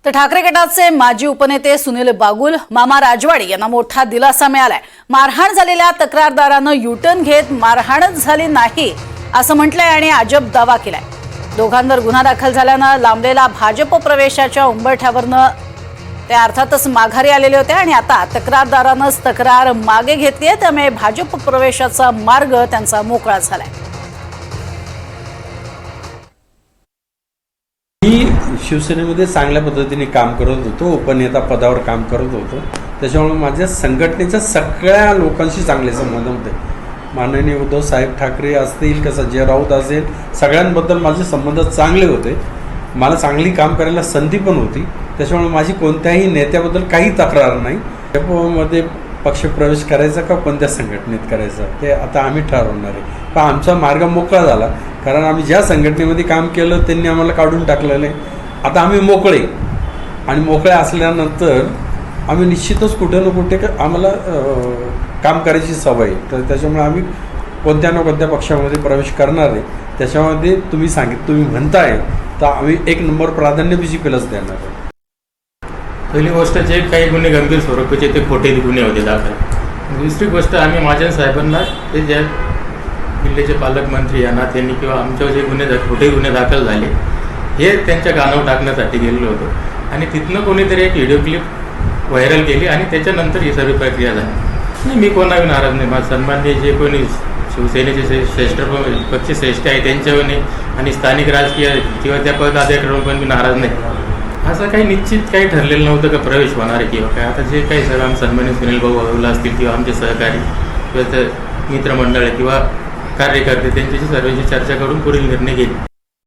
तर ठाकरे गटाचे माजी उपनेते सुनील बागुल मामा राजवाडी यांना मोठा दिलासा मिळालाय। मारहाण झालेल्या तक्रारदारानं युटर्न घेत मारहाणच झाली नाही असं म्हटलंय आणि अजब दावा केलाय। दोघांवर गुन्हा दाखल झाल्यानं लांबलेला भाजप प्रवेशाच्या उंबरठ्यावरनं ते अर्थातच माघारी आलेले होते आणि आता तक्रारदारानंच तक्रार मागे घेतली आहे, त्यामुळे भाजप प्रवेशाचा मार्ग त्यांचा मोकळा झालाय। मी शिवसेनेमध्ये चांगल्या पद्धतीने काम करत होतो, उपनेता पदावर काम करत होतो। त्याच्यामुळे माझ्या संघटनेच्या सगळ्या लोकांशी चांगले संबंध होते। माननीय उद्धव साहेब ठाकरे असतील का संजय राऊत असेल, सगळ्यांबद्दल माझे संबंध चांगले होते। मला चांगली काम करायला संधी पण होती। त्याच्यामुळे माझी कोणत्याही नेत्याबद्दल काही तक्रार नाही। भाजपमध्ये पक्षप्रवेश करायचा का कोणत्या संघटनेत करायचा ते आता आम्ही ठरवणार आहे। पण आमचा मार्ग मोकळा झाला, कारण आम्ही ज्या संघटनेमध्ये काम केलं त्यांनी आम्हाला काढून टाकलेलं आहे। आता आम्ही मोकळे, आणि मोकळे असल्यानंतर आम्ही निश्चितच कुठे ना कुठे आम्हाला काम करायची सवय आहे। तर त्याच्यामुळे आम्ही कोणत्या ना कोणत्या पक्षामध्ये प्रवेश करणार आहे। त्याच्यामध्ये तुम्ही म्हणताय तर आम्ही एक नंबर प्राधान्य BJPलाच देणार आहे। पहिली गोष्ट, जे काही गुन्हे गंभीर स्वरूपाचे ते खोटे गुन्हे होते दाखल। दुसरी गोष्ट, आम्ही महाजन साहेबांना ते ज्या जिल्ह्याचे पालकमंत्री यांना त्यांनी किंवा आमच्यावर जे खोटे गुन्हे दाखल झाले हे त्यांच्या कानावर टाकण्यासाठी गेलेलो होतो, आणि तिथनं कोणीतरी एक व्हिडिओ क्लिप व्हायरल केली आणि त्याच्यानंतर ही सर्व प्रक्रिया झाली। नाही, मी कोणाही नाराज नाही। माझं सन्माननीय जे कोणी शिवसेनेचे श्रेष्ठ पक्षश्रेष्ठ आहे त्यांच्यावर आणि स्थानिक राजकीय किंवा त्या पदाधिकाऱ्यांवर पण मी नाराज नाही। असं काही निश्चित काही ठरलेलं नव्हतं का प्रवेश होणार आहे किंवा काय। आता जे काही सर्व सन्मानित सुनील भाऊ बागुल असतील किंवा आमचे सहकारी किंवा मित्रमंडळ किंवा कार्यकर्ते त्यांच्याशी सर्वांची चर्चा करून पुढील निर्णय घेईल।